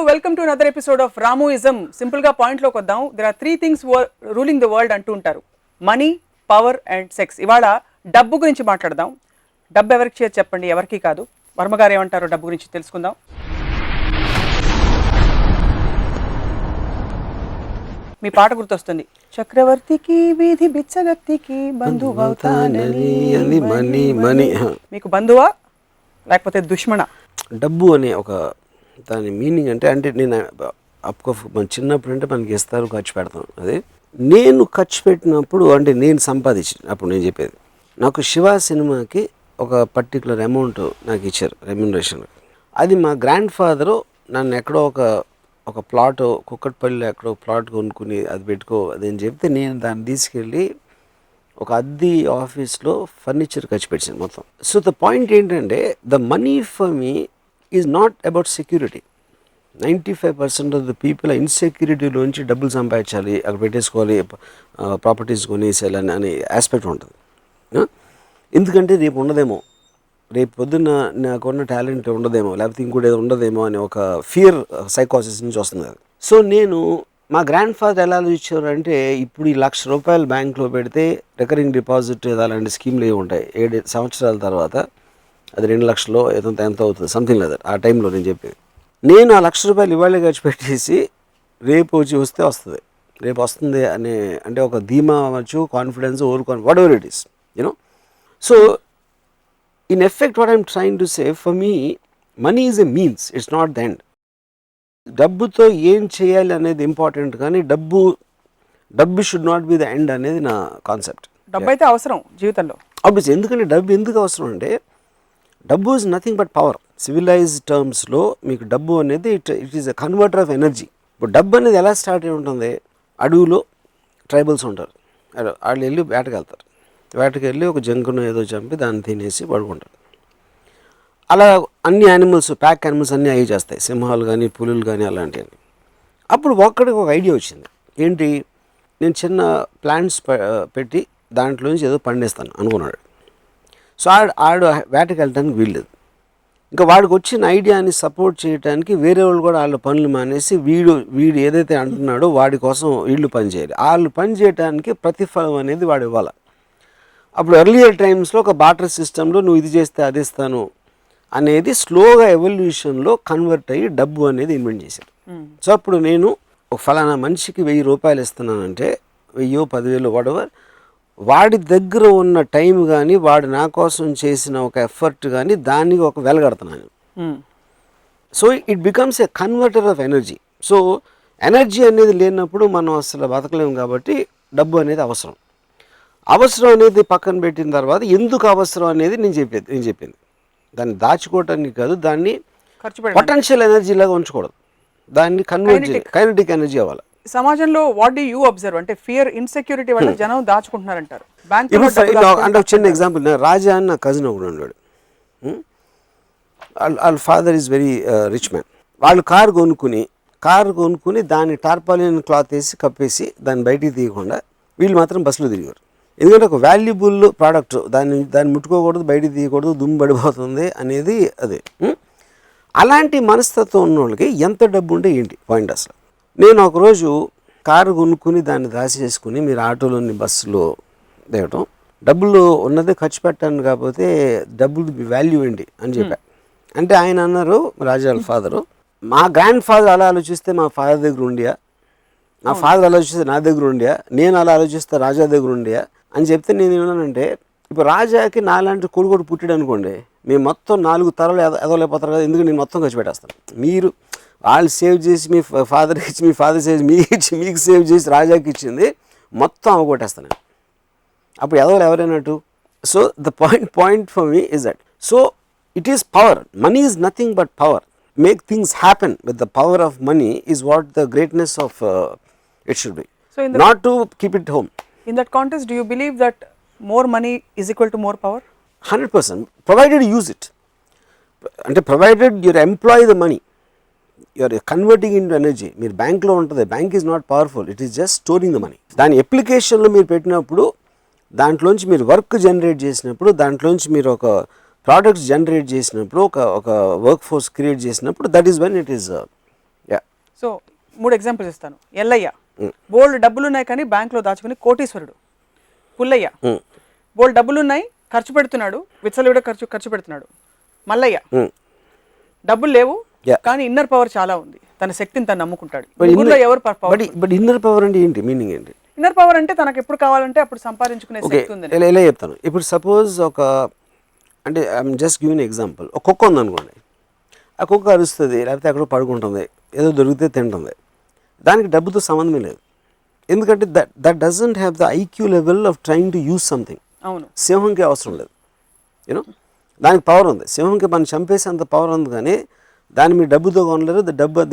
Welcome to another episode of రామోయిజం. Simple గా point లోకి వద్దాం. There are 3 things ruling the world అంటూ ఉంటారు. Money, power and sex. ఇవాళ డబ్బు గురించి మాట్లాడదాం. డబ్బు ఎవరికి చేయదు చెప్పండి, ఎవరికి కాదు. వర్మ గారు ఏమంటారో డబ్బు గురించి తెలుసుకుందాం. మీ పాట గుర్తొస్తుంది. చక్రవర్తికి వీధి బిచ్చగత్తికి బంధువవుతానని. మీకు బంధువా లేకపోతే దుష్మణ? డబ్బు అనే ఒక దాని మీనింగ్ అంటే నేను మన చిన్నప్పుడు అంటే మనకి ఇస్తారు, ఖర్చు పెడతాం. అదే నేను ఖర్చు పెట్టినప్పుడు అంటే నేను సంపాదించినప్పుడు నేను చెప్పేది, నాకు శివ సినిమాకి ఒక పర్టికులర్ అమౌంట్ నాకు ఇచ్చారు రెమ్యునరేషన్. అది మా గ్రాండ్ ఫాదరు నన్ను ఎక్కడో ఒక ప్లాట్ కుక్కట్పల్లిలో ఎక్కడో ప్లాట్ కొనుక్కుని అది పెట్టుకో అదని చెప్తే నేను దాన్ని తీసుకెళ్ళి ఒక అద్దె ఆఫీస్లో ఫర్నిచర్ ఖర్చు పెట్టాను మొత్తం. సో ద పాయింట్ ఏంటంటే the money for me is not about security. 95% of the people ఇన్సెక్యూరిటీలోంచి డబ్బులు సంపాదించాలి, అక్కడ పెట్టేసుకోవాలి, ప్రాపర్టీస్ కొనేసేయాలని అనే ఆస్పెక్ట్ ఉంటుంది. ఎందుకంటే రేపు ఉండదేమో, రేపు పొద్దున్న నాకున్న టాలెంట్ ఉండదేమో, లేకపోతే ఇంకోటి ఏదో ఉండదేమో అనే ఒక ఫియర్ సైకాసిస్ నుంచి వస్తుంది అది. సో నేను మా గ్రాండ్ ఫాదర్ ఎలా ఇచ్చారు అంటే, ఇప్పుడు ఈ ₹1,00,000 బ్యాంక్లో పెడితే రికరింగ్ డిపాజిట్ అలాంటి స్కీమ్లు ఏమి ఉంటాయి, 7 సంవత్సరాల తర్వాత అది 2 లక్షలు ఎంత అవుతుంది, సంథింగ్ లేదా ఆ టైంలో నేను చెప్పేది. నేను ఆ ₹1,00,000 ఇవాళే ఖర్చు పెట్టేసి రేపు వస్తే వస్తుంది, రేపు వస్తుంది అనే అంటే ఒక ధీమా అవ్వచ్చు, confidence, what ever it is, you know. So in effect what I'm trying to say, for me money is a means, it's not the end. డబ్బుతో ఏం చేయాలి అనేది ఇంపార్టెంట్, కానీ డబ్బు should not be the end అనేది నా కాన్సెప్ట్. డబ్బు అయితే అవసరం జీవితంలో ఆబ్వియస్లీ. ఎందుకంటే డబ్బు ఎందుకు అవసరం అంటే, డబ్బు is nothing but power. Civilized టర్మ్స్లో మీకు డబ్బు అనేది it is a converter of energy. ఇప్పుడు డబ్బు అనేది ఎలా స్టార్ట్ అయి ఉంటుంది, అడవిలో ట్రైబల్స్ ఉంటారు, వాళ్ళు వెళ్ళి వేటకెళ్తారు, వేటకెళ్ళి ఒక జంకును ఏదో చంపి దాన్ని తినేసి పడుకుంటారు. అలా అన్ని యానిమల్స్, ప్యాక్ యానిమల్స్ అన్నీ అవి చేస్తాయి, సింహాలు కానీ పులులు కానీ అలాంటివి. అప్పుడు ఒక్కడికి ఒక ఐడియా వచ్చింది, ఏంటి, నేను చిన్న ప్లాంట్స్ పెట్టి దాంట్లోంచి ఏదో పండిస్తాను అనుకున్నాడు. సో ఆడు వేటకి వెళ్ళడానికి వీల్లేదు. ఇంకా వాడికి వచ్చిన ఐడియాని సపోర్ట్ చేయడానికి వేరే వాళ్ళు కూడా వాళ్ళ పనులు మానేసి వీడు ఏదైతే అంటున్నాడో వాడి కోసం వీళ్ళు పని చేయాలి. వాళ్ళు పని చేయడానికి ప్రతిఫలం అనేది వాడు ఇవ్వాలి. అప్పుడు ఎర్లియర్ టైమ్స్లో ఒక బార్టర్ సిస్టంలో నువ్వు ఇది చేస్తే అది ఇస్తాను అనేది స్లోగా ఎవల్యూషన్లో కన్వర్ట్ అయ్యి డబ్బు అనేది ఇన్వెంట్ చేశారు. సో అప్పుడు నేను ఒక ఫలానా మనిషికి ₹1000 ఇస్తున్నానంటే 1000, 10,000 వాటెవర్, వాడి దగ్గర ఉన్న టైం కానీ వాడు నా కోసం చేసిన ఒక ఎఫర్ట్ కానీ దానికి ఒక వెలగడుతున్నాను. So it becomes a converter of energy. So energy అనేది లేనప్పుడు మనం అసలు బతకలేము. కాబట్టి డబ్బు అనేది అవసరం అనేది పక్కన పెట్టిన తర్వాత ఎందుకు అవసరం అనేది నేను చెప్పింది దాన్ని దాచుకోవటానికి కాదు, దాన్ని పొటెన్షియల్ ఎనర్జీ లాగా ఉంచకూడదు, దాన్ని కన్వర్ట్ కైనెటిక్ ఎనర్జీ అవ్వాలి. సమాజంలో వాట్ డు యూ అబ్జర్వ్ అంటే ఫియర్, ఇన్సెక్యూరిటీ వల్ల జనం దాచుకుంటున్నారంటారు. అంటే ఒక చిన్న ఎగ్జాంపుల్, రాజా అని నా కజిన్ ఒకడు ఉన్నాడు. వాళ్ళ father is very rich man. వాళ్ళు కారు కొనుక్కుని దాన్ని టార్పాలిన్ క్లాత్ వేసి కప్పేసి దాన్ని బయటికి తీయకుండా వీళ్ళు మాత్రం బస్సులో తిరిగారు. ఎందుకంటే ఒక వాల్యుబుల్ ప్రోడక్ట్, దాన్ని ముట్టుకోకూడదు, బయటికి తీయకూడదు, దుమ్ము పడిపోతుంది అనేది అదే. అలాంటి మనస్తత్వం ఉన్న వాళ్ళకి ఎంత డబ్బు ఉంటే ఏంటి పాయింట్ అసలు. నేను ఒకరోజు కారు కొనుక్కుని దాన్ని దాచేసుకుని మీరు ఆటోలోని బస్సులో దిగటం, డబ్బులు ఉన్నదే ఖర్చు పెట్టాను, కాకపోతే డబ్బులు వాల్యూ ఏంటి అని చెప్పా. అంటే ఆయన అన్నారు, రాజా ఫాదరు, మా గ్రాండ్ ఫాదర్ అలా ఆలోచిస్తే మా ఫాదర్ దగ్గర ఉండియా, నా ఫాదర్ ఆలోచిస్తే నా దగ్గర ఉండియా, నేను అలా ఆలోచిస్తే రాజా దగ్గర ఉండియా అని చెప్తే నేను ఏమన్నానంటే, ఇప్పుడు రాజాకి నాలాంటి కొడుకు పుట్టాడు అనుకోండి, మేము మొత్తం 4 తరాలు ఎదవలేకపోతారు కదా, ఎందుకు నేను మొత్తం ఖర్చు పెట్టేస్తాను. మీరు వాళ్ళు సేవ్ చేసి మీ ఫాదర్కి ఇచ్చి, మీ ఫాదర్ సేవ్ మీకు సేవ్ చేసి రాజాకి ఇచ్చింది మొత్తం అవగొట్టేస్తాను. అప్పుడు ఎవరైనట్టు. So the point for me is that. So it is power. Money is nothing but power. Make things happen with the power of money is what the greatness of it should be. So not to keep it home. In that context, do you believe that more money is equal to more power? 100%, provided you use it. అంటే provided you employ the money, you are converting into energy. మీరు బ్యాంక్లో ఉంటుంది, bank is not powerful, it is just storing the money. దాని అప్లికేషన్లో మీరు పెట్టినప్పుడు, దాంట్లోంచి మీరు వర్క్ జనరేట్ చేసినప్పుడు, దాంట్లోంచి మీరు ఒక ప్రోడక్ట్స్ జనరేట్ చేసినప్పుడు, ఒక వర్క్ ఫోర్స్ క్రియేట్ చేసినప్పుడు, that is when it is so 3 examples ఇస్తాను. ఎల్లయ్య బోల్డ్ డబ్బులు ఉన్నాయి కానీ బ్యాంక్లో దాచుకుని కోటీశ్వరుడు. పుల్లయ్య బోల్డ్ డబ్బులు ఉన్నాయి, ఖర్చు పెడుతున్నాడు, విచ్చలవిడ ఖర్చు పెడుతున్నాడు. మల్లయ్య డబ్బులు లేవు కానీ ఇన్నర్ పవర్ చాలా ఉంది, తన శక్తిని తను నమ్ముకుంటాడు. ఎవరు పవర్? బట్ ఇన్నర్ పవర్ అంటే ఏంటి, మీనింగ్ ఏంటి? ఇన్నర్ పవర్ అంటే తనకు ఎప్పుడు కావాలంటే అప్పుడు సంపాదించుకునే శక్తి ఉంది. ఎలా చెప్తాను, ఇప్పుడు సపోజ్ ఒక అంటే ఐఎమ్ జస్ట్ గివింగ్ ఎగ్జాంపుల్. ఒక కుక్క ఉందనుకోండి, ఆ కుక్క అరుస్తుంది, లేకపోతే అక్కడ పడుకుంటుంది, ఏదో దొరికితే తింటుంది, దానికి డబ్బుతో సంబంధమే లేదు. ఎందుకంటే that doesn't have the IQ level of trying to use something. అవును, సింహంకి అవసరం లేదు, యూనో, దానికి పవర్ ఉంది. సింహంకి మనం చంపేసేంత పవర్ ఉంది, కానీ దాన్ని మీరు డబ్బుతో కొనలేరు. ద డబ్బు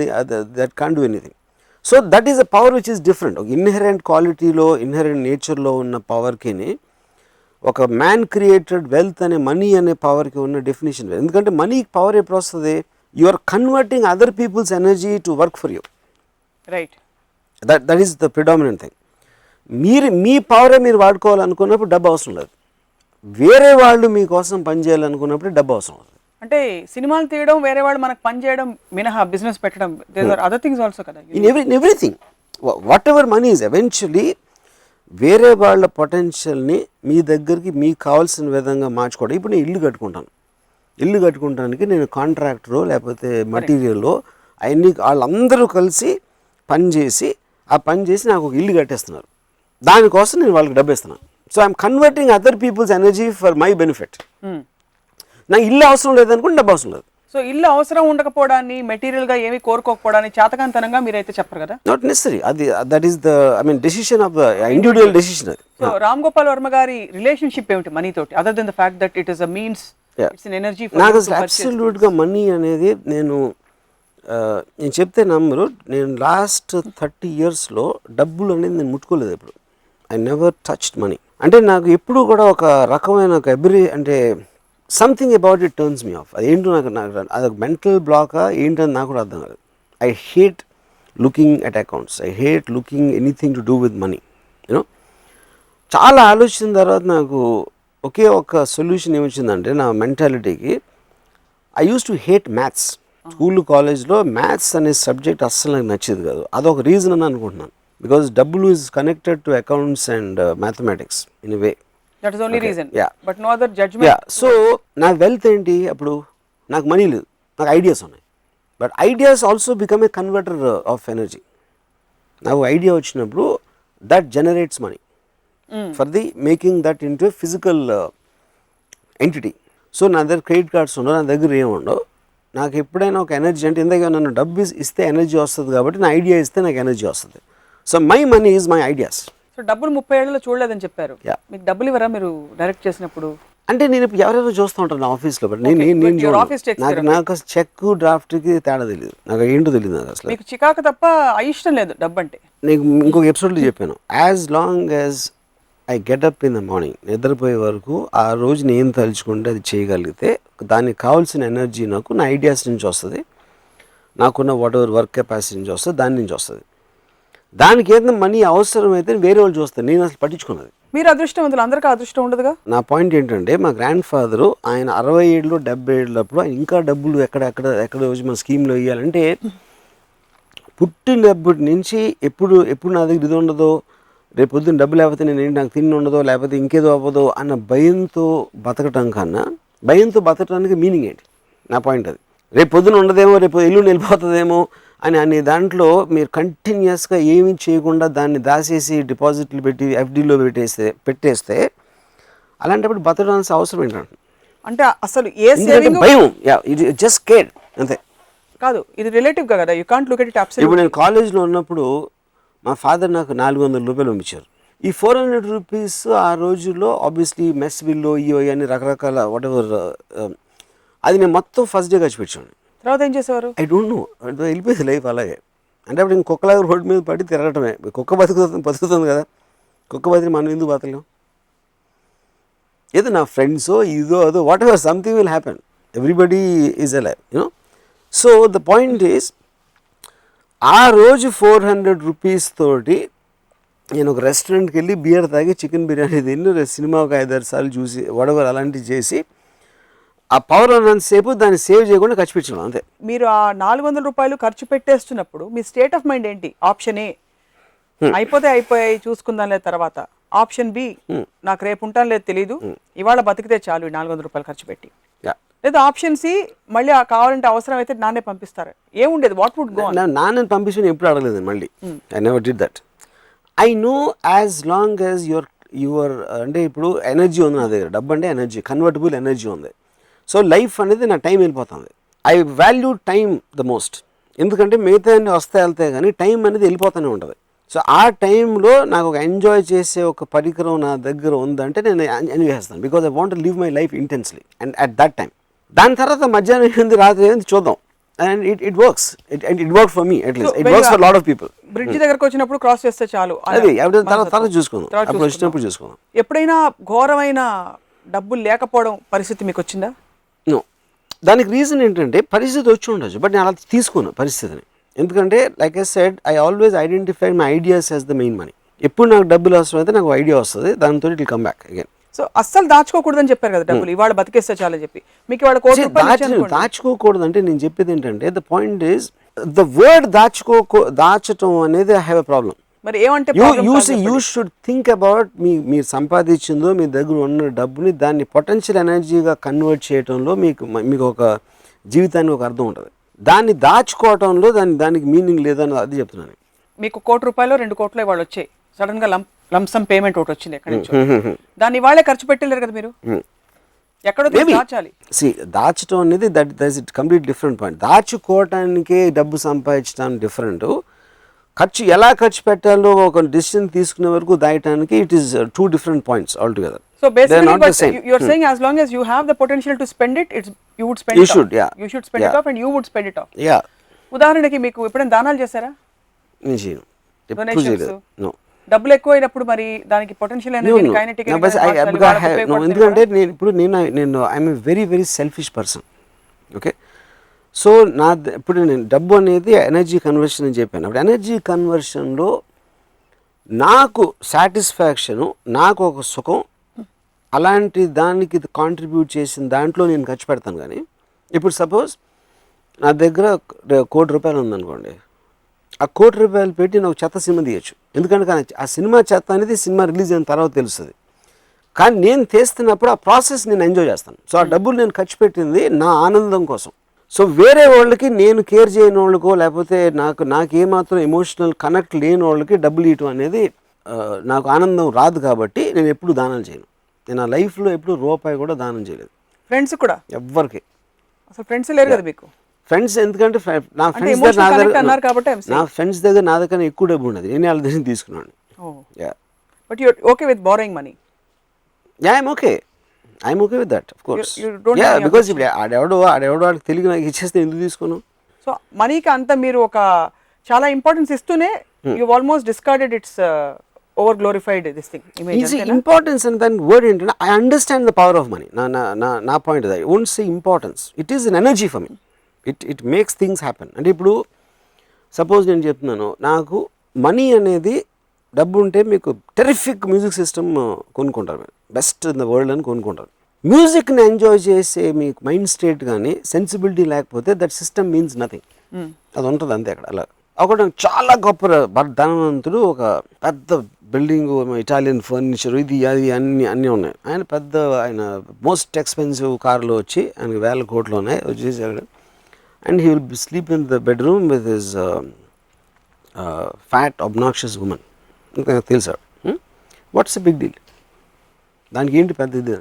that can do anything. So that is a power which is different. ఒక ఇన్హెరెంట్ క్వాలిటీలో, ఇన్హెరెంట్ నేచర్లో ఉన్న పవర్కి ఒక మ్యాన్ క్రియేటెడ్ వెల్త్ అనే మనీ అనే పవర్కి ఉన్న డెఫినేషన్. ఎందుకంటే మనీకి పవర్ ఎప్పుడు వస్తుంది? You are converting other people's energy to work for you. Right, that is the predominant thing. మీ పవరే మీరు వాడుకోవాలనుకున్నప్పుడు డబ్బు అవసరం లేదు. వేరే వాళ్ళు మీకోసం పని చేయాలనుకున్నప్పుడు డబ్బు అవసరం లేదు. అంటే సినిమాలు తీయడం, వేరే వాళ్ళు మనకు పని చేయడం మినహా బిజినెస్ పెట్టడం, there are other things also కదా. In everything whatever money is eventually వేరే వాళ్ళ పొటెన్షియల్ని మీ దగ్గరికి మీకు కావాల్సిన విధంగా మార్చుకోవడం. ఇప్పుడు నేను ఇల్లు కట్టుకుంటాను, ఇల్లు కట్టుకుంటానికి నేను కాంట్రాక్టరో లేకపోతే మటీరియల్లో అవన్నీ వాళ్ళందరూ కలిసి పని చేసి నాకు ఒక ఇల్లు కట్టేస్తున్నారు. దానికోసం నేను వాళ్ళకి డబ్బు ఇస్తున్నాను. So I'm converting other people's energy for my benefit. నాకు ఇల్లు అవసరం లేదనుకుంటే డబ్బు అవసరం లేదు. సో ఇల్లు అవసరం ఉండకపోవడాన్ని, మెటీరియల్ గా ఏమి కోరుకోకపోవడాన్ని చేతకాంతనంగా మీరైతే చెప్పరు కదా. Not necessary. That is the decision of the individual decision. అది సో రామ్ గోపాల్ వర్మ గారి రిలేషన్షిప్ ఏమిటి మనీ తోటి, other than the fact that it is a means, it's an energy? నాకు అసలు అబ్సల్యూట్గా మనీ అనేది నేను చెప్తే నమ్మరు. నేను లాస్ట్ 30 yearsలో డబ్బులు అనేది నేను ముట్టుకోలేదు ఎప్పుడు. I never touched money. అంటే నాకు ఎప్పుడు కూడా ఒక రకమైన ఒక something about it turns me of. అదేంటో నాకు అదొక మెంటల్ బ్లాకా ఏంటని నాకు కూడా అర్థం కాదు. I hate looking at accounts, I hate looking anything to do with money. You know, చాలా ఆలోచించిన తర్వాత నాకు ఒకే ఒక సొల్యూషన్ ఏమొచ్చిందంటే నా మెంటాలిటీకి, I use to hate maths. School కాలేజ్లో మ్యాథ్స్ అనే సబ్జెక్ట్ అస్సలు నాకు నచ్చేది కాదు. అదొక రీజన్ అని అనుకుంటున్నాను. బికాజ్ డబ్బులు is connected to accounts and mathematics in a way. That is only reason. Yeah. But no other judgment. Yeah. So నా వెల్త్ ఏంటి? అప్పుడు నాకు మనీ లేదు, నాకు ఐడియాస్ ఉన్నాయి. But ideas also become a converter of energy. నాకు idea వచ్చినప్పుడు that generates money for the making that into physical entity. So నా దగ్గర క్రెడిట్ కార్డ్స్ ఉండవు, నా దగ్గర ఏముండవు. నాకు ఎప్పుడైనా ఒక ఎనర్జీ అంటే ఇందాక నన్ను డబ్బు ఇస్తే ఎనర్జీ వస్తుంది కాబట్టి నా ఐడియా ఇస్తే నాకు ఎనర్జీ వస్తుంది. So my money is my ideas. So డబ్బులు 30 ఏళ్లలో చూడలేదని చెప్పారు. మీకు డబ్బులు ఇవ్వరా మీరు డైరెక్ట్ చేసినప్పుడు? అంటే నేను ఇప్పుడు ఎవరెవరో చూస్తూ ఉంటాను నా ఆఫీస్లో, బట్ నాకు చెక్ డ్రాఫ్ట్కి తేడా తెలియదు, నాకు ఏంటో తెలియదు. నాకు అసలు మీకు చికాకు తప్ప ఇష్టం లేదు డబ్బు అంటే. నీకు ఇంకొక ఎపిసోడ్లో చెప్పాను, as long as I get up in the morning, నిద్రపోయే వరకు ఆ రోజు నేను తలుచుకుంటే అది చేయగలిగితే దానికి కావాల్సిన ఎనర్జీ నాకు నా ఐడియాస్ నుంచి వస్తుంది, నాకున్న వాట్ ఎవర్ వర్క్ కెపాసిటీ నుంచి వస్తుంది, దాని నుంచి వస్తుంది. దానికి ఏదైనా మనీ అవసరమైతే వేరే వాళ్ళు చూస్తారు, నేను అసలు పట్టించుకున్నది. మీరు అదృష్టవంతులు, అందరికీ అదృష్టం ఉండదుగా. నా పాయింట్ ఏంటంటే మా గ్రాండ్ ఫాదరు ఆయన 67 70 ఏళ్ళప్పుడు ఆయన ఇంకా డబ్బులు ఎక్కడ వచ్చి మన స్కీమ్లో వేయాలంటే పుట్టినప్పటి నుంచి ఎప్పుడు నా దగ్గర ఇది ఉండదో, రేపు పొద్దున్న డబ్బు లేకపోతే నాకు తిండి ఉండదో, లేకపోతే ఇంకేదో అవ్వదో అన్న భయంతో బతకటం కన్నా భయంతో బతకటానికి మీనింగ్ ఏంటి? నా పాయింట్ అది. రేపు పొద్దున ఉండదేమో, రేపు ఎల్లుండి వెళ్ళిపోతుందేమో అని దాంట్లో మీరు కంటిన్యూస్గా ఏమీ చేయకుండా దాన్ని దాచేసి డిపాజిట్లు పెట్టి ఎఫ్డీలో పెట్టేస్తే అలాంటప్పుడు బతకడానికి అవసరం ఏంటంటే అంటే అసలు ఏ సేవింగ్ భయం, ఇది జస్ట్ కేర్ అంతే. కాదు, ఇది రిలేటివ్ కదా, you can't look at it absolutely. ఇప్పుడు నేను కాలేజ్లో ఉన్నప్పుడు మా ఫాదర్ నాకు 400 రూపాయలు పంపించారు. ఈ 400 రూపీస్ ఆ రోజుల్లో ఆబ్వియస్లీ మెస్ బిల్లో ఇవో అని రకరకాల వాట్ ఎవర్ అది నేను మొత్తం ఫస్ట్ డే ఖర్చు పెట్టాను. తర్వాత ఏం చేసేవారు? ఐ డోంట్ నో, వెళ్ళిపోయింది లైఫ్ అలాగే. అంటే అప్పుడు ఇంకొకలాగా రోడ్డు మీద పడి తిరగటమే. కుక్క బతుకుతుంది కదా, కుక్క బతికి మనం ఎందుకు బతకలేం? ఏదో నా ఫ్రెండ్సో ఇదో అదో what ever something will happen, everybody is alive, you know. So the point is ఆ రోజు 400 రూపీస్ తోటి నేను ఒక రెస్టారెంట్కి వెళ్ళి బియర్ తాగి చికెన్ బిర్యానీ తిని సినిమా ఒక 5-6 సార్లు చూసి వడవర్ అలాంటివి చేసి ఆ పవర్ ఉన్నంతసేపు దాన్ని సేవ్ చేయకుండా ఖర్చు పెట్టడం అంతే. మీరు ఆ 400 రూపాయలు ఖర్చు పెట్టేస్తున్నప్పుడు మీ స్టేట్ ఆఫ్ మైండ్ ఏంటి? ఆప్షన్ ఏ అయిపోతే అయిపోయాయి చూసుకుందాం లేదు తర్వాత, ఆప్షన్ బి నాకు రేపు ఉంటాను లేదు తెలీదు ఇవాళ బతికితే చాలు 400 రూపాయలు ఖర్చు పెట్టి, లేదా ఆప్షన్ సి మళ్ళీ కావాలంటే అవసరం అయితే నాన్నే పంపిస్తారు, ఏముండేది? What would go? నాన్నని పంపించి ఎప్పుడు అడగలేదు మళ్ళీ. I never did that. I know as long as your అంటే ఇప్పుడు ఎనర్జీ ఉంది నా దగ్గర, డబ్బు అంటే ఎనర్జీ, కన్వర్టబుల్ ఎనర్జీ ఉంది. సో లైఫ్ అనేది నా టైం వెళ్ళిపోతుంది. I value time the most. ఎందుకంటే మిగతా అన్ని వస్తే వెళ్తాయి కానీ టైం అనేది వెళ్ళిపోతూనే ఉంటుంది. సో ఆ టైంలో నాకు ఒక ఎంజాయ్ చేసే ఒక పరికరం నా దగ్గర ఉందంటే నేను ఎంజాయ్ చేస్తాను. Because I want to live my life intensely and at that time. దాని తర్వాత మధ్యాహ్నం ఏంది రాత్రి ఏంది చూద్దాం. And it works. It work for me at least. It works for lot of people. Bridge దగ్గరకు వచ్చినప్పుడు క్రాస్ చేస్తే చాలు, అది తర్వాత చూసుకుందాం, అప్పుడు వచ్చినప్పుడు చూసుకుందాం. ఎప్పుడైనా ఘోరమైన డబ్బులు లేకపోవడం పరిస్థితి మీకు వచ్చిందా? నో. దానికి రీజన్ ఏంటంటే పరిస్థితి వచ్చి ఉండొచ్చు, బట్ నేను అలా తీసుకున్నాను పరిస్థితిని. ఎందుకంటే like I said, I always identify my ideas as the main money. ఎప్పుడు నాకు డబ్బులు అవసరం అయితే నాకు ఐడియా వస్తుంది, దాంతో it will come back again. So అస్సలు దాచుకోకూడదని చెప్పారు కదా డబ్బులు, ఇవాళ బతికేస్తే చాలని చెప్పి. మీకు ఇవాళ దాచుకోకూడదు అంటే నేను చెప్పేది ఏంటంటే the point is the word దాచటం అనేది ఐ హ్యావ్ ఎ ప్రాబ్లం. మరి ఏమంటే యూ షుడ్ థింక్ అబౌట్ మీరు సంపాదించిందో మీ దగ్గర ఉన్న డబ్బుని దాన్ని పొటెన్షియల్ ఎనర్జీగా కన్వర్ట్ చేయడంలో మీకు ఒక జీవితానికి ఒక అర్థం ఉంటుంది. దాన్ని దాచుకోవటంలో దానికి మీనింగ్ లేదని అది చెప్తున్నాను. మీకు ₹1 2 కోట్లు ఇవాళ వచ్చాయి, సడన్ గా లంసమ్ పేమెంట్ ఒకటి వచ్చింది ఎక్కడి నుంచి, దాన్ని ఇవాళే ఖర్చు పెట్టలేరు కదా మీరు, ఎక్కడో దాచాలి. దాచడం అనేది that it complete different point. దాచుకోవటానికే డబ్బు సంపాదించడం డిఫరెంట్, ఎలా ఖర్చు పెట్టాలో ఒక డిసిషన్ తీసుకునే వరకు దాయటానికి it is 2 different points altogether. So basically you are saying as long as you have the potential to spend it, you would spend it off. You should spend it off and you would spend it off. Yeah. ఉదాహరణకి మీకు ఎప్పుడైనా దానాలు చేశారా? నేను చేయను, ఎప్పుడు చేయలేదు. No. డబ్బులు ఎక్కువైనప్పుడు మరి దానికి పొటెన్షియల్ ఎనర్జీ కైనెటిక్ ఎందుకంటే నేను I'm a very very selfish person. Okay, so ఇప్పుడు నేను డబ్బు అనేది ఎనర్జీ కన్వర్షన్ అని చెప్పాను. అప్పుడు ఎనర్జీ కన్వర్షన్లో నాకు సాటిస్ఫాక్షను, నాకు ఒక సుఖం, అలాంటి దానికి కాంట్రిబ్యూట్ చేసిన దాంట్లో నేను ఖర్చు పెడతాను. కానీ ఇప్పుడు సపోజ్ నా దగ్గర ₹1,00,00,000 ఉందనుకోండి, ఆ ₹1,00,00,000 పెట్టి నాకు చెత్త సినిమా తీయచ్చు. ఎందుకంటే ఆ సినిమా చెత్త అనేది సినిమా రిలీజ్ అయిన తర్వాత తెలుస్తుంది. కానీ నేను తీస్తున్నప్పుడు ఆ ప్రాసెస్ నేను ఎంజాయ్ చేస్తాను. సో ఆ డబ్బులు నేను ఖర్చు పెట్టింది నా ఆనందం కోసం. సో వేరే వాళ్ళకి నేను కేర్ చేయని వాళ్ళకో లేకపోతే నాకు ఏమాత్రం ఎమోషనల్ కనెక్ట్ లేని వాళ్ళకి డబ్బులు ఇవ్వటం అనేది నాకు ఆనందం రాదు. కాబట్టి నేను ఎప్పుడు దానం చేయను. నేను నా లైఫ్లో ఎప్పుడు రూపాయి కూడా దానం చేయలేదు. ఫ్రెండ్స్ కూడా ఎవ్వరికి అసలు ఫ్రెండ్స్ లేరు కదా మీకు? ఫ్రెండ్స్ ఎందుకంటే నా ఫ్రెండ్స్ దగ్గర నా దగ్గర ఎక్కువ డబ్బు ఉండదు, నేను వాళ్ళ దగ్గర తీసుకున్నాను. But you are okay with borrowing money? Yeah, I'm okay with that, of course. Yeah, because ఆడెవడో వాడికి తెలియక నాకు ఇచ్చేస్తే ఎందుకు తీసుకున్నాను? సో మనీకి అంత మీరు ఒక చాలా ఇంపార్టెన్స్ ఇస్తూనే you almost discarded it's over glorified this thing image. Importance అని దాని వర్డ్ ఏంటంటే I understand the power of money. నా point I won't say importance, it is an energy for me. It makes things happen. అంటే ఇప్పుడు suppose నేను చెప్తున్నాను, నాకు money అనేది డబ్బు ఉంటే మీకు టెరిఫిక్ మ్యూజిక్ సిస్టమ్ కొనుక్కుంటారు, మీరు బెస్ట్ ఇన్ ద వరల్డ్ అని కొనుక్కుంటారు. మ్యూజిక్ని ఎంజాయ్ చేసే మీకు మైండ్ స్టేట్ కానీ సెన్సిబిలిటీ లేకపోతే దట్ సిస్టమ్ మీన్స్ నథింగ్. అది ఉంటుంది అంతే. అక్కడ అలా ఒకటి చాలా గొప్ప ధనవంతుడు, ఒక పెద్ద బిల్డింగ్, ఇటాలియన్ ఫర్నిచర్, ఇది అది అన్నీ ఉన్నాయి. ఆయన మోస్ట్ ఎక్స్పెన్సివ్ కార్లో వచ్చి ఆయనకి 1,000 కోట్లు ఉన్నాయి వచ్చేసాడు. And he will sleep in the bedroom with his fat obnoxious women. నాకు తెలుసాడు. What's a big deal? దానికి ఏంటి పెద్ద ఇది?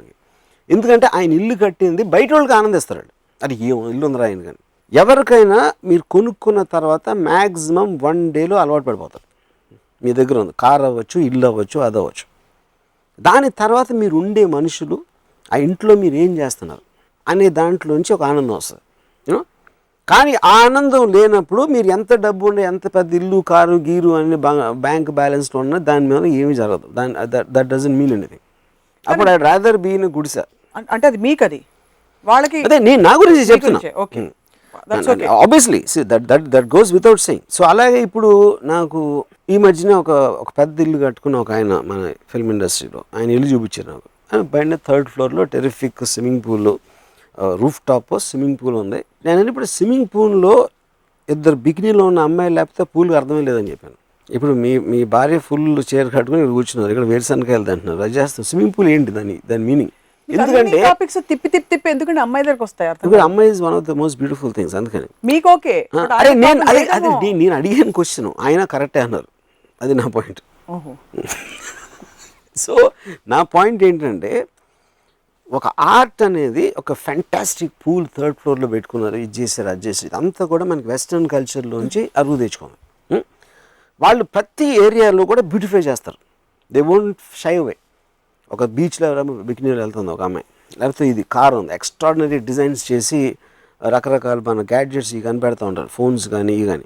ఎందుకంటే ఆయన ఇల్లు కట్టింది బయట వాళ్ళకి ఆనందిస్తాడు. అది ఏం ఇల్లు ఉందిరా ఆయన. కానీ ఎవరికైనా మీరు కొనుక్కున్న తర్వాత మ్యాక్సిమం 1 డేలో అలవాటు పడిపోతారు. మీ దగ్గర ఉంది కార్ అవ్వచ్చు, ఇల్లు అవ్వచ్చు, అది అవ్వచ్చు. దాని తర్వాత మీరు ఉండే మనుషులు, ఆ ఇంట్లో మీరు ఏం చేస్తున్నారు అనే దాంట్లోంచి ఒక ఆనందం వస్తుంది. యూనో, కానీ ఆ ఆనందం లేనప్పుడు మీరు ఎంత డబ్బు ఉండే, ఎంత పెద్ద ఇల్లు, కారు, గీరు అన్ని బ్యాంక్ బ్యాలెన్స్లో ఉన్నా దాని మీద ఏమీ జరగదు. That doesn't mean anything. అప్పుడు ఐ రాదర్ బీ ఇన్ గుడిసె. అంటే అది మీకు, అది వాళ్ళకి, అదే నేను నా గురించి చెప్తున్నా. Obviously that goes without saying. So అలాగే ఇప్పుడు నాకు ఈ మధ్యన ఒక పెద్ద ఇల్లు కట్టుకున్న ఒక ఆయన మన ఫిల్మ్ ఇండస్ట్రీలో, ఆయన ఇల్లు చూపించారు నాకు. ఆయన పైన 3rd floorలో terrific swimming pool, roof top swimming pool ఉంది. నేను ఇప్పుడు స్విమ్మింగ్ పూల్లో ఇద్దరు బికినీలో ఉన్న అమ్మాయి లేకపోతే పూల్కి అర్థమే లేదని చెప్పాను. ఇప్పుడు మీ భార్య ఫుల్ చీర కట్టుకుని ఇక్కడ కూర్చున్నారు, ఇక్కడ వేరుశనకాయలు అంటున్నారు, అది చేస్తాం. స్విమ్మింగ్ పూల్ ఏంటి దాని మీనింగ్? ఎందుకంటే టాపిక్స్ తిప్పి తిప్పి తిప్పి ఎందుకంటే అమ్మాయి దగ్గరకు వస్తాయి అర్థం ఇప్పుడు అమ్మాయి is one of the most beautiful things. అందుకని మీకు ఓకే. అదే నేను అడిగిన క్వశ్చన్ ఆయన కరెక్టే అన్నారు, అది నా పాయింట్. సో నా పాయింట్ ఏంటంటే ఒక ఆర్ట్ అనేది ఒక ఫ్యాంటాస్టిక్ పూల్ 3rd ఫ్లోర్లో పెట్టుకున్నారు, ఇది చేశారు అది చేశారు, ఇదంతా కూడా మనకి వెస్ట్రన్ కల్చర్లోంచి అరువు తెచ్చుకోవాలి. వాళ్ళు ప్రతి ఏరియాలో కూడా బ్యూటిఫై చేస్తారు. They won't shy away. ఒక బీచ్లో బికినీలో వెళ్తుంది ఒక అమ్మాయి, లేకపోతే ఇది కార్ ఉంది, ఎక్స్ట్రాడినరీ డిజైన్స్ చేసి రకరకాల మన గ్యాడ్జెట్స్ ఇవి కనిపెడతా ఉంటారు, ఫోన్స్ కానీ ఇవి కానీ.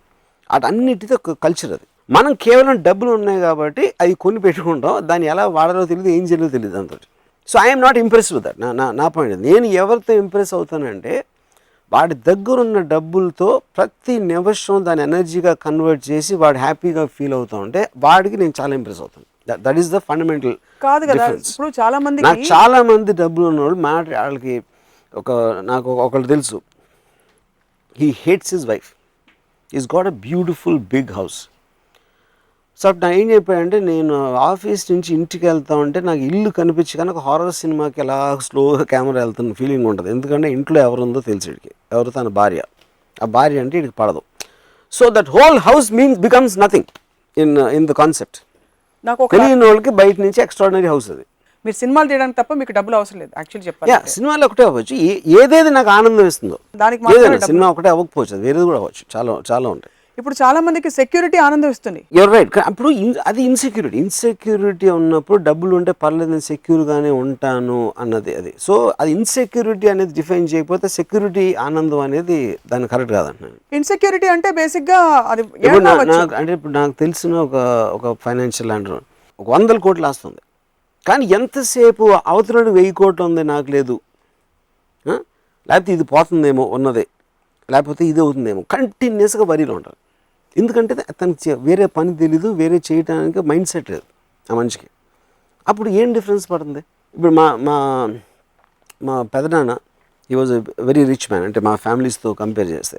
అన్నిటితో ఒక కల్చర్ అది. మనం కేవలం డబ్బులు ఉన్నాయి కాబట్టి అవి కొని పెట్టుకుంటాం, దాన్ని ఎలా వాడాలో తెలియదు, ఏం చేయాలో తెలియదు దాంతో. So I'm not impress with that. నా పాయింట్. నేను ఎవరితో ఇంప్రెస్ అవుతానంటే వాడి దగ్గరున్న డబ్బులతో ప్రతి నిమిషం దాని ఎనర్జీగా కన్వర్ట్ చేసి వాడు హ్యాపీగా ఫీల్ అవుతూ ఉంటే వాడికి నేను చాలా ఇంప్రెస్ అవుతాను. దట్ ఈస్ ద ఫండమెంటల్ కాదు కదా. ఇప్పుడు నాకు చాలా మంది డబ్బులు ఉన్నవాళ్ళు వాళ్ళకి నాకు ఒకళ్ళు తెలుసు, he hates his wife, is got a beautiful big house. So అప్పుడు నా ఏం చెప్పాడంటే, నేను ఆఫీస్ నుంచి ఇంటికి వెళ్తా ఉంటే నాకు ఇల్లు కనిపించి కానీ ఒక హారర్ సినిమాకి ఎలా స్లోగా కెమెరా వెళ్తున్న ఫీలింగ్ ఉంటుంది. ఎందుకంటే ఇంట్లో ఎవరుందో తెలిసి వీడికి, ఎవరు తన భార్య, ఆ భార్య అంటే వీడికి పడదు. So that whole house becomes nothing in the concept. నాకు తెలియని వాళ్ళకి బయట నుంచి ఎక్స్ట్రాడినరీ హౌస్ అది. మీరు సినిమాలు తీయడానికి తప్ప మీకు డబ్బులు అవసరం లేదు యాక్చువల్లీ చెప్పాలి. సినిమాలు ఒకటే అవ్వచ్చు, ఏదేది నాకు ఆనందం ఇస్తుందో దానికి ఏదైనా సినిమా ఒకటే అవ్వకపోవచ్చు, అది వేరేది కూడా అవ్వచ్చు, చాలా ఉంటాయి. ఇప్పుడు చాలా మందికి సెక్యూరిటీ ఆనందం ఇస్తుంది. You're right. అప్పుడు అది ఇన్సెక్యూరిటీ ఉన్నప్పుడు డబ్బులు ఉంటే పర్లేదు, నేను సెక్యూర్గానే ఉంటాను అన్నది అది. సో అది ఇన్సెక్యూరిటీ అనేది డిఫైన్ చేయకపోతే సెక్యూరిటీ ఆనందం అనేది దాన్ని కరెక్ట్ కాదంటున్నాను. ఇన్సెక్యూరిటీ అంటే బేసిక్గా అది ఇప్పుడు నాకు తెలిసిన ఒక ఫైనాన్షియల్ ల్యాండర్ 100 కోట్లు ఆస్తుంది, కానీ ఎంతసేపు అవతలడు 1000 కోట్లు ఉంది నాకు లేదు, లేకపోతే ఇది పోతుందేమో ఉన్నదే, లేకపోతే ఇది అవుతుందేమో, కంటిన్యూస్గా వరిలో ఉంటారు. ఎందుకంటే అతనికి వేరే పని తెలీదు, వేరే చేయడానికి మైండ్ సెట్ లేదు ఆ మనిషికి. అప్పుడు ఏం డిఫరెన్స్ పడుతుంది? ఇప్పుడు మా పెదనాన్న, he was a very rich man, అంటే మా ఫ్యామిలీస్తో కంపేర్ చేస్తే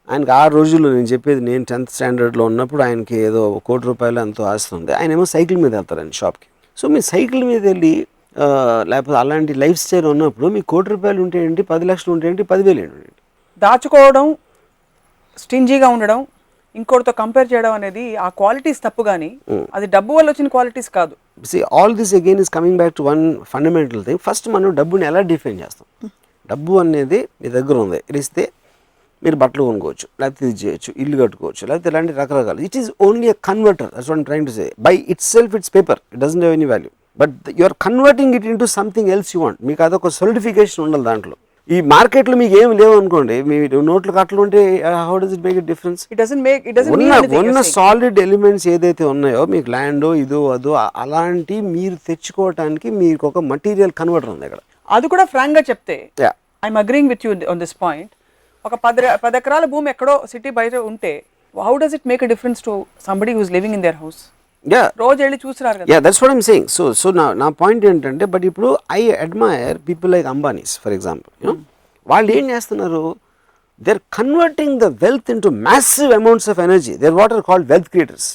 ఆయనకి ఆ రోజుల్లో నేను చెప్పేది, నేను 10th స్టాండర్డ్లో ఉన్నప్పుడు ఆయనకి ఏదో 1 కోటి రూపాయలు ఎంతో ఆస్తుంది. ఆయన ఏమో సైకిల్ మీద వెళ్తారండి షాప్కి. సో మీ సైకిల్ మీద వెళ్ళి లేకపోతే అలాంటి లైఫ్ స్టైల్ ఉన్నప్పుడు మీకు 1 కోటి రూపాయలు ఉంటే ఏంటి, 10 లక్షలు ఉంటే ఏంటి, 10,000 ఏంటి? దాచుకోవడం, స్టింజీగా ఉండడం, ఇంకోటితో కంపేర్ చేయడం అనేది ఆ క్వాలిటీస్ తప్పు, కానీ అది డబ్బు వల్ల వచ్చిన క్వాలిటీస్ కాదు. All this again is coming back to one fundamental thing. First మనం డబ్బుని ఎలా డిఫైన్ చేస్తాం? డబ్బు అనేది మీ దగ్గర ఉంది, ఇస్తే మీరు బట్టలు కొనుక్కోవచ్చు, లేకపోతే ఇది చేయొచ్చు, ఇల్లు కట్టుకోవచ్చు, లేకపోతే ఇలాంటి రకరకాలు. It is only a converter. That's what I'm trying to say. By itself it's paper, it doesn't have any value, but you are converting it into something else you want. మీకు అదొక solidification ఉండాలి దాంట్లో. ఈ మార్కెట్లో మీకు ఏమి లేవు అనుకోండి, మీ నోట్లు కట్టలు ఉంటే how does it make it difference? ఉన్న సాలిడ్ ఎలిమెంట్స్ ఏదైతే ఉన్నాయో, మీకు ల్యాండ్ ఇదో అదో అలాంటి మీరు తెచ్చుకోవటానికి మీకు ఒక మటీరియల్ కన్వర్టర్ ఉంది అక్కడ. అది కూడా ఫ్రాంక్ గా చెప్తే, I'm agreeing with you on this point. ఒక 10 ఎకరాల భూమి ఎక్కడో సిటీ బయట ఉంటే how does it make a difference to somebody who is living in their house? రోజు వెళ్ళి చూసినారు కదా. That's what I'm saying. So నా పాయింట్ ఏంటంటే, బట్ ఇప్పుడు I admire people like Ambanis for example. వాళ్ళు ఏం చేస్తున్నారు? They are converting the wealth into massive amounts of energy. They are what are called wealth creators.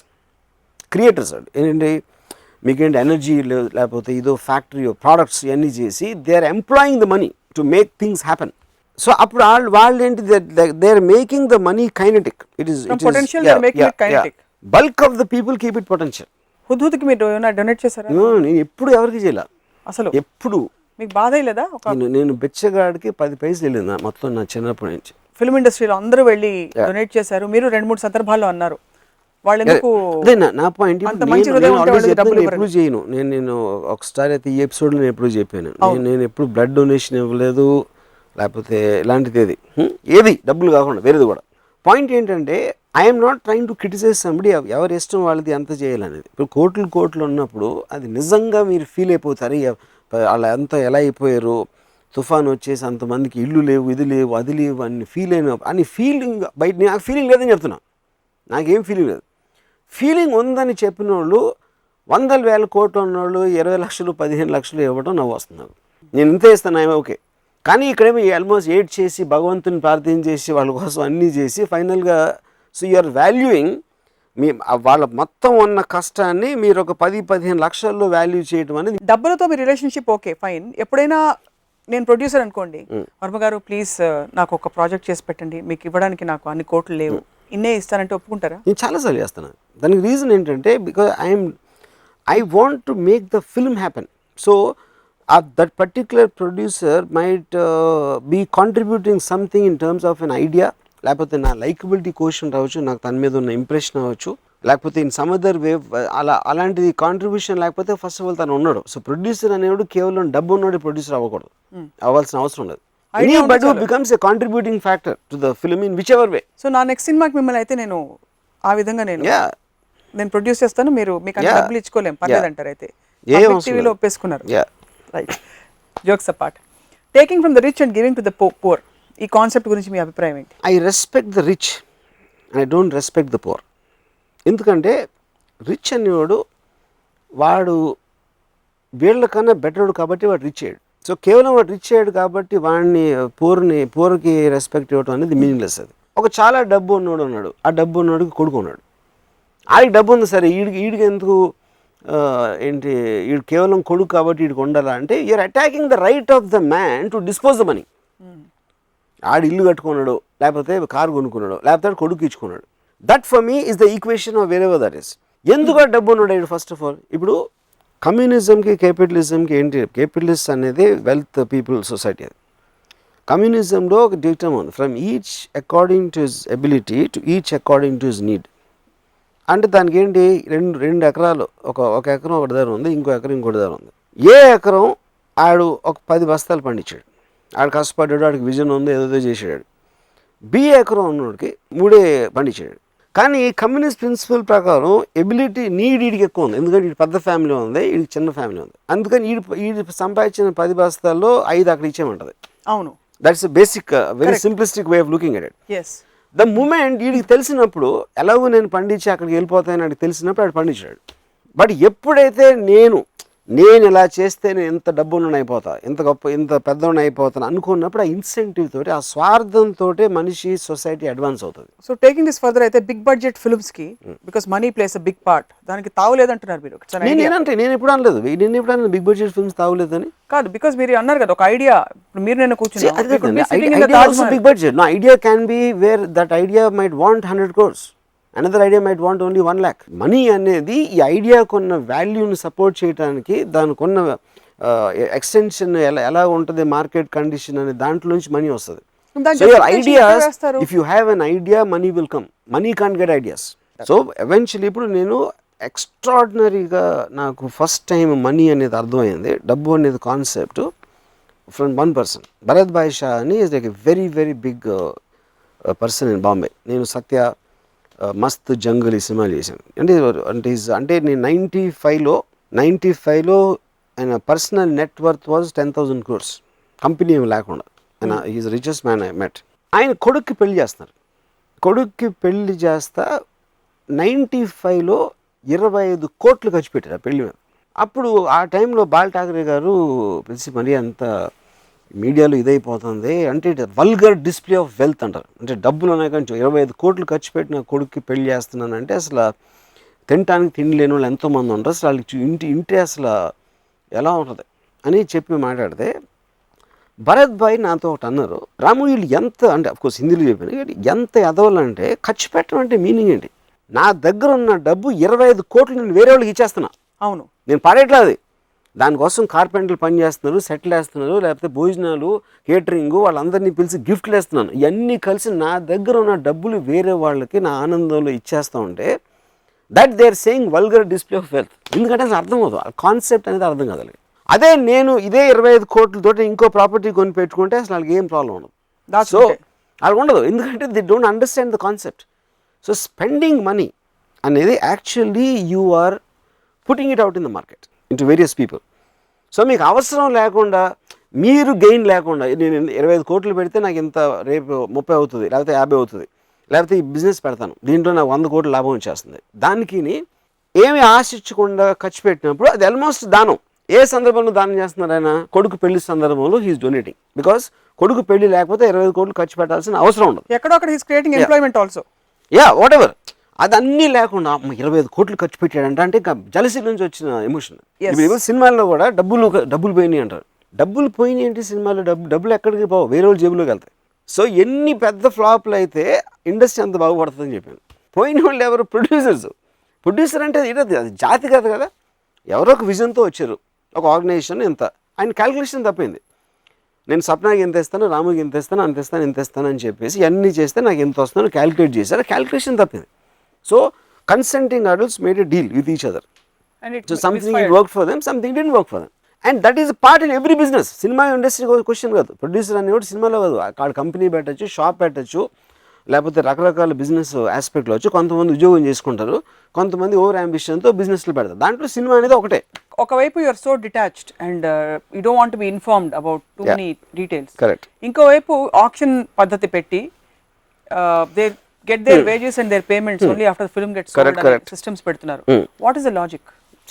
ఏంటంటే మీకేంటి ఎనర్జీ లేకపోతే ఇదో ఫ్యాక్టరీ ప్రోడక్ట్స్ ఇవన్నీ చేసి they are employing the money to make things happen. So అప్పుడు వాళ్ళు ఏంటి, they are making the money kinetic. Bulk of the people keep it potential. హుద్హుద్కి మీరు డొనేట్ చేశారా? నేను ఎప్పుడు ఎవరికి చేయాల, అసలు ఎప్పుడు. మీకు బాధ లేదా? నేను బెచ్చగాడికి 10 పైసలు వెళ్ళింది మొత్తం నా చిన్నప్పటి నుంచి. ఫిల్మ్ ఇండస్ట్రీలో అందరూ వెళ్ళి డొనేట్ చేశారు, మీరు 2-3 సందర్భాల్లో అన్నారు. వాళ్ళు ఎందుకు? నా పాయింట్ ఎప్పుడు చేయను. నేను ఒకసారి అయితే ఈ ఎపిసోడ్లో నేను ఎప్పుడు చెప్పాను, నేను ఎప్పుడు బ్లడ్ డొనేషన్ ఇవ్వలేదు, లేకపోతే ఇలాంటిది ఏది డబ్బులు కాకుండా వేరేది కూడా. పాయింట్ ఏంటంటే, I'm not trying to criticise somebody, ఎవరి ఇష్టం వాళ్ళది ఎంత చేయాలనేది. ఇప్పుడు కోట్లు ఉన్నప్పుడు అది నిజంగా మీరు ఫీల్ అయిపోతారు, వాళ్ళు ఎంత ఎలా అయిపోయారు, తుఫాన్ వచ్చేసి అంతమందికి ఇల్లు లేవు, ఇది లేవు, అది లేవు అని ఫీలింగ్ బయట. నాకు ఫీలింగ్ లేదని చెప్తున్నా, నాకేం ఫీలింగ్ లేదు. ఫీలింగ్ ఉందని చెప్పిన వాళ్ళు 100,000 కోట్లు ఉన్నవాళ్ళు 20 లక్షలు 15 లక్షలు ఇవ్వడం నవ్వు వస్తుంది నాకు. నేను ఇంత ఇస్తాను, ఓకే. కానీ ఇక్కడేమో ఆల్మోస్ట్ ఎయిట్ చేసి భగవంతుని ప్రార్థన చేసి వాళ్ళ కోసం అన్నీ చేసి ఫైనల్గా సో యూఆర్ వాల్యూయింగ్ మీ వాళ్ళ మొత్తం ఉన్న కష్టాన్ని మీరు ఒక 10-15 లక్షల్లో వాల్యూ చేయడం అనేది. డబ్బులతో మీ రిలేషన్షిప్ ఓకే ఫైన్, ఎప్పుడైనా నేను ప్రొడ్యూసర్ అనుకోండి, వర్మ గారు ప్లీజ్ నాకు ఒక ప్రాజెక్ట్ చేసి పెట్టండి, మీకు ఇవ్వడానికి నాకు అన్ని కోట్లు లేవు, ఇన్నే ఇస్తానంటే ఒప్పుకుంటారా? నేను చాలాసార్లు చేస్తాను. దానికి రీజన్ ఏంటంటే because I want to make the film happen. So that particular producer might be contributing something in terms of an idea, లేకపోతే నా లైకబిలిటీ క్వశ్చన్ రావచ్చు, నాకు తన మీద ఉన్న ఇంప్రెషన్ అవ్వచ్చు, లేకపోతే ఇన్ సమ్ అదర్ వే అలాంటిది కాంట్రిబ్యూషన్ లేకపోతే ఫస్ట్ ఆఫ్ ఆల్ తను ఉన్నాడు. సో ప్రొడ్యూసర్ అనేవాడు కేవలం డబ్బు ఉన్నాడు ప్రొడ్యూసర్ అవ్వకూడదు, అవ్వాల్సిన అవసరం లేదు. Anybody who becomes a contributing factor to the film in whichever way. So నా నెక్స్ట్ సినిమాకి మిమ్మల్ని అయితే నేను ఆ విధంగా నేను ప్రొడ్యూస్ చేస్తాను, మీకు అంత డబ్బులు ఇచ్చుకోలేం పర్లేదు అంటారు. అయితే టీవీలో ఒప్పేసుకున్నారు. Right, jokes apart, taking from the rich and giving to the poor, ఈ కాన్సెప్ట్ గురించి మీ అభిప్రాయం ఏంటి? I respect the rich and I don't respect the poor. ఎందుకంటే రిచ్ అనేవాడు వాడు వీళ్ళకన్నా బెటర్డు కాబట్టి వాడు రిచ్ అయ్యాడు. సో కేవలం వాడు రిచ్ అయ్యాడు కాబట్టి వాడిని పూర్కి రెస్పెక్ట్ ఇవ్వడం అనేది మీనింగ్లెస్. అది ఒక చాలా డబ్బు ఉన్నోడు ఉన్నాడు, ఆ డబ్బు ఉన్నోడికి కొడుకు ఉన్నాడు, ఆడికి డబ్బు ఉంది సరే, ఈడికి ఎందుకు ఏంటి ఈడు కేవలం కొడుకు కాబట్టి వీడికి ఉండాలా అంటే you're attacking the right of the man to dispose the money. ఆడు ఇల్లు కట్టుకున్నాడు, లేకపోతే కారు కొనుక్కున్నాడు, లేకపోతే కొడుకు ఇచ్చుకున్నాడు. That for me is the equation of wherever that is. ఎందుకు డబ్బు ఉన్నాడు ఫస్ట్ ఆఫ్ ఆల్? ఇప్పుడు కమ్యూనిజంకి క్యాపిటలిజంకి ఏంటి? క్యాపిటలిస్ట్ అనేది వెల్త్ పీపుల్ సొసైటీ. అది కమ్యూనిజంలో ఒక డిక్టమ్ ఉంది, from each according to his ability to each according to his need. అంటే దానికి ఏంటి, రెండు ఎకరాలు, ఒక ఎకరం ఒకటి దగ్గర ఉంది, ఇంకో ఎకరం ఇంకోటి దగ్గర ఉంది. ఏ ఎకరం ఆడు ఒక 10 బస్తాలు పండించాడు, ఆడు కష్టపడ్డాడు, ఆడికి విజన్ ఉంది, ఏదో చేసాడు. బి ఎకరం ఉన్నోడికి 3 పండించాడు. కానీ కమ్యూనిస్ట్ ప్రిన్సిపల్ ప్రకారం ఎబిలిటీ వీడికి ఎక్కువ ఉంది, ఎందుకంటే వీడి పెద్ద ఫ్యామిలీ ఉంది, వీడికి చిన్న ఫ్యామిలీ ఉంది. అందుకని వీడి సంపాదించిన 10 బస్తాల్లో 5 అక్కడ ఇచ్చేయమంటది. అవును, that's basic very simplistic way of looking at it. The moment వీడికి తెలిసినప్పుడు ఎలాగో నేను పండించి అక్కడికి వెళ్ళిపోతానని వాడికి తెలిసినప్పుడు ఆడు పండించాడు. బట్ ఎప్పుడైతే నేను ఇలా చేస్తే నేను ఎంత డబ్బులను అయిపోతా, ఇంత పెద్దవాడిని అయిపోతాను అనుకున్నప్పుడు ఆ ఇన్సెంటివ్ తోటి, ఆ స్వార్థంతో మనిషి సొసైటీ అడ్వాన్స్ అవుతుంది. సో టేకింగ్ దిస్ ఫర్దర్ అయితే బిగ్ బడ్జెట్ ఫిల్మ్స్ కి because money plays a big part, దానికి తావులేదంటున్నారు మీరు. నేను ఎప్పుడు అనలేదు, నేను ఎప్పుడు అనలేదు బిగ్ బడ్జెట్ ఫిల్మ్స్ తావులేదని. కాదు, బికాస్ మీరు అన్నారు కదా ఒక ఐడియా, మీరు నేను కూర్చుని big budget. No idea can be where that idea might want 100 crores. Another idea might want only 1 lakh. Money అనేది ఈ ఐడియాకు ఉన్న వాల్యూని సపోర్ట్ చేయడానికి, దానికి ఉన్న ఎక్స్టెన్షన్ ఎలా ఉంటుంది మార్కెట్ కండిషన్ అనే దాంట్లోంచి మనీ వస్తుంది. So your ideas, if you have an idea money will come. Money can't get ideas. So eventually ఇప్పుడు నేను ఎక్స్ట్రాడినరీగా నాకు ఫస్ట్ టైం మనీ అనేది అర్థమైంది, డబ్బు అనేది concept from one person. Bharat bhai Shah అని is like a very very big person in Bombay. నేను సత్య, మస్త్ జంగల్ ఈ సినిమాలు చేశాను. అంటే నేను 95లో ఆయన personal net worth was 10,000 crores, company ఏమి లేకుండా. ఆయన is richest man I met. ఆయన కొడుక్కి పెళ్లి చేస్తున్నారు. కొడుక్కి పెళ్లి చేస్తా 95లో 25 కోట్లు ఖర్చు పెట్టారు ఆ పెళ్లి మీద. అప్పుడు ఆ టైంలో బాల్ ఠాకరే గారు పిలిచి మరీ అంత మీడియాలో ఇదైపోతుంది అంటే వల్గర్ డిస్ప్లే ఆఫ్ వెల్త్ అంటారు. అంటే డబ్బులు ఉన్నాయి కానీ 25 కోట్లు ఖర్చు పెట్టిన కొడుక్కి పెళ్లి చేస్తున్నానంటే అసలు తినటానికి తిండి లేని వాళ్ళు ఎంతోమంది ఉంటారు, అసలు వాళ్ళకి ఇంటి అసలు ఎలా ఉంటుంది అని చెప్పి మాట్లాడితే భరత్ భాయ్ నాతో ఒకటి అన్నారు, రాము వీళ్ళు ఎంత అంటే అఫ్కోర్స్ హిందీలో చెప్పాను, ఎంత ఎదవాలంటే ఖర్చు పెట్టడం అంటే మీనింగ్ ఏంటి? నా దగ్గర ఉన్న డబ్బు 25 కోట్లు నేను వేరే వాళ్ళకి ఇచ్చేస్తున్నా. అవును, నేను పడేట్లేదు. దానికోసం కార్పెంటర్లు పని చేస్తున్నారు, సెటిల్ వేస్తున్నారు, లేకపోతే భోజనాలు, కేటరింగ్, వాళ్ళందరినీ పిలిచి గిఫ్ట్లు వేస్తున్నాను. ఇవన్నీ కలిసి నా దగ్గర ఉన్న డబ్బులు వేరే వాళ్ళకి నా ఆనందంలో ఇచ్చేస్తూ ఉంటే that they are saying vulgar display of wealth. ఎందుకంటే అసలు అర్థం అవుతుంది, ఆ కాన్సెప్ట్ అనేది అర్థం కాదు. అదే నేను ఇదే 25 కోట్లతో ఇంకో ప్రాపర్టీ కొని పెట్టుకుంటే అసలు వాళ్ళకి ఏం ప్రాబ్లం ఉండదు. సో వాళ్ళకి ఉండదు, ఎందుకంటే they don't understand the concept. So spending money అనేది actually you are putting it out in the market into various people. So మీకు అవసరం లేకుండా, మీరు గెయిన్ లేకుండా, నేను 25 కోట్లు పెడితే నాకు ఇంత రేపు 30 అవుతుంది, లేకపోతే 50 అవుతుంది, లేకపోతే ఈ బిజినెస్ పెడతాను దీంట్లో నాకు 100 కోట్ల లాభం వచ్చేస్తుంది, దానికి ఏమి ఆశించకుండా ఖర్చు పెట్టినప్పుడు అది ఆల్మోస్ట్ దానం. ఏ సందర్భంలో దానం చేస్తున్నారు ఆయన? కొడుకు పెళ్లి సందర్భంలో హీఈస్ డొనేటింగ్. బికాస్ కొడుకు పెళ్లి లేకపోతే 25 కోట్లు ఖర్చు పెట్టాల్సిన అవసరం ఉండదు. ఎక్కడో అక్కడ he's creating employment also. Yeah what ever, అదన్నీ లేకుండా 25 కోట్లు ఖర్చు పెట్టాడంట అంటే ఇంకా జలసీ నుంచి వచ్చిన ఎమోషన్. ఇప్పుడు సినిమాల్లో కూడా డబ్బులు పోయినాయి అంటారు. డబ్బులు పోయినాయి ఏంటి సినిమాలో? డబ్బులు ఎక్కడికి పోవు, వేరే వాళ్ళ జేబులోకి వెళ్తాయి. సో ఎన్ని పెద్ద ఫ్లాప్లు అయితే ఇండస్ట్రీ అంత బాగుపడుతుందని చెప్పాను. పోయిన వాళ్ళు ఎవరు? ప్రొడ్యూసర్ అంటే అది జాతి కాదు కదా, ఎవరో ఒక విజన్తో వచ్చారు, ఒక ఆర్గనైజేషన్ ఎంత, ఆయన క్యాలిక్యులేషన్ తప్పింది. నేను సప్నాకి ఎంత ఇస్తాను, రాముకి ఎంత ఇస్తాను, ఇంత ఇస్తాను అని చెప్పేసి అన్నీ చేస్తే నాకు ఎంత వస్తుందో క్యాలిక్యులేట్ చేశారు, క్యాలిక్యులేషన్ తప్పింది. So consenting adults made a deal with each other. So something it work for them, something didn't work for them. And that is part in every business. Cinema industry question కాదు, producer అనేవాడు సినిమాలో కాదు, అక్కడ company పెట్టచ్చు, shop పెట్టచ్చు, లేకపోతే రకరకాల business ఆస్పెక్ట్లో వచ్చి కొంతమంది ఉద్యోగం చేసుకుంటారు, కొంతమంది ఓవర్ అంబిషన్తో బిజినెస్లు పెడతారు. దాంట్లో సినిమా అనేది ఒకటే. ఒకవైపు you're so detached and you don't want be informed about too many details. Correct. ఇంకోవైపు ఆక్షన్ పద్ధతి పెట్టి they get their wages and their payments only after film gets sold అనే సిస్టమ్స్ పెడుతున్నారు. What is the logic?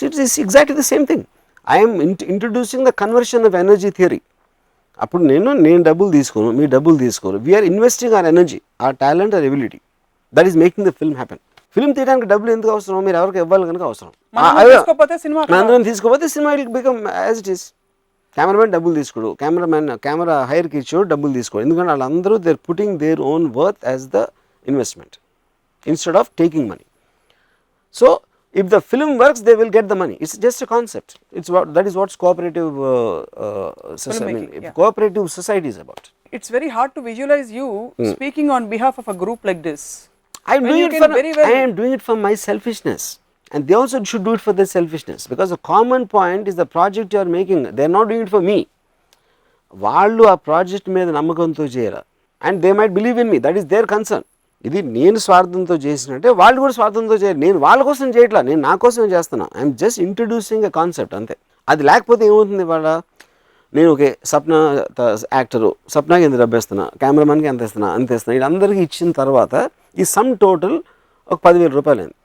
It is exactly the same thing. I'm introducing the conversion of energy theory. అప్పుడు నేను డబ్బులు తీసుకోను, మీ డబ్బులు తీసుకోను, we're investing our energy, our talent, our ability. That is making the film happen. Film తీయడానికి డబ్బులు ఎందుకు అవసరం? మీరు ఎవరికి ఇవ్వాలి కనుక అవసరం. అందరం తీసుకోకపోతే cinema will become as it is. Cameraman డబ్బులు తీసుకోడు, కెమెరా హైర్కి ఇచ్చాడు డబ్బులు తీసుకోడు, ఎందుకంటే వాళ్ళందరూ they are putting their own worth as the investment instead of taking money. So if the film works, they will get the money. It's just a concept. That is what cooperative cooperative society is about. It's very hard to visualize you speaking on behalf of a group like this. I am doing it for my selfishness, and they also should do it for their selfishness, because the common point is the project you are making. They are not doing it for me. వాళ్ళు ఆ project మీద నమ్మకంతో చేయరా, and they might believe in me. That is their concern. ఇది నేను స్వార్థంతో చేసినట్టే వాళ్ళు కూడా స్వార్థంతో చేయరు. నేను వాళ్ళ కోసం చేయట్లా, నేను నా కోసమే చేస్తున్నా. I'm just introducing a concept అంతే. అది లేకపోతే ఏమవుతుంది? వాళ్ళ నేను ఓకే సప్న యాక్టరు, సప్నాకి ఎంత డబ్బు ఇస్తున్నా, కెమెరామెన్కి ఎంత ఇస్తున్నా, వీళ్ళందరికీ ఇచ్చిన తర్వాత ఈ సమ్ టోటల్ ఒక 10,000 రూపాయలు అయింది.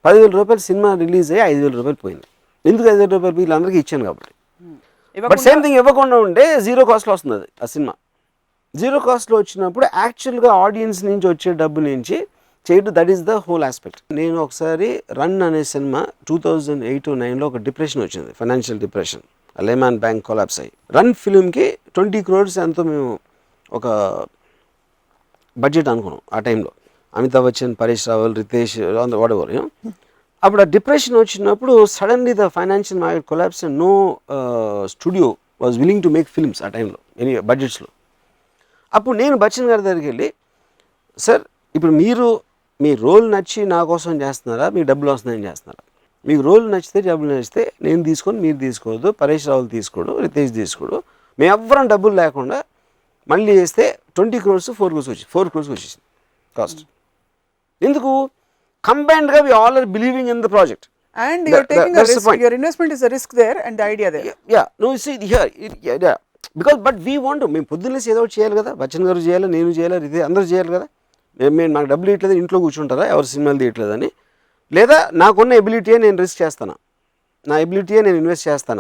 10,000 రూపాయలు సినిమా రిలీజ్ అయ్యి 5,000 రూపాయలు పోయింది. ఎందుకు 5,000 రూపాయలు వీళ్ళందరికీ ఇచ్చాను కాబట్టి. బట్ సేమ్ థింగ్ ఇవ్వకుండా ఉంటే జీరో కాస్ట్లో వస్తుంది అది ఆ సినిమా. జీరో కాస్ట్లో వచ్చినప్పుడు యాక్చువల్గా ఆడియన్స్ నుంచి వచ్చే డబ్బు నుంచి చేయడం, that is the whole aspect. నేను ఒకసారి రన్ అనే సినిమా 2008-09లో ఒక డిప్రెషన్ వచ్చింది, financial depression, Lehman bank collapse అయ్యి. రన్ ఫిల్మ్కి 20 crores ఎంతో మేము ఒక బడ్జెట్ అనుకున్నాం ఆ టైంలో. Amitabh Bachchan, Paresh Rawal, Riteish, whatever. అప్పుడు ఆ డిప్రెషన్ వచ్చినప్పుడు suddenly the financial market collapse and no studio was willing to make films ఆ టైంలో, ఎనీ బడ్జెట్స్లో. అప్పుడు నేను బచ్చన్ గారి దగ్గరికి వెళ్ళి, సార్ ఇప్పుడు మీరు మీ రోల్ నచ్చి నా కోసం చేస్తున్నారా, మీకు డబ్బులు వస్తున్నాయని చేస్తున్నారా? మీకు రోల్ నచ్చితే డబ్బులు నచ్చితే నేను తీసుకొని మీరు తీసుకోవద్దు, పరేష్ రావులు తీసుకోడు, రితేష్ తీసుకోడు, మేము ఎవ్వరం డబ్బులు లేకుండా మళ్ళీ చేస్తే 20 crores 4 crores వచ్చేసింది కాస్ట్. ఎందుకు? కంబైన్డ్గా we all are believing in the project. And you are taking a risk. Your investment is a risk there and the idea there. Yeah. No, you see here. Yeah. Because but we want, మేము పొద్దున్నేసి ఏదో ఒకటి చేయాలి కదా, బచ్చన్ గారు చేయాలి, నేను చేయాలి, ఇది అందరూ చేయాలి కదా. మేము నాకు డబ్బులు ఇవ్వట్లేదు, ఇంట్లో కూర్చుంటారా, ఎవరు సినిమాలు తీయట్లేదని? లేదా నాకున్న ఎబిలిటీయే నేను రిస్క్ చేస్తాను, నా ఎబిలిటీయే నేను ఇన్వెస్ట్ చేస్తాను.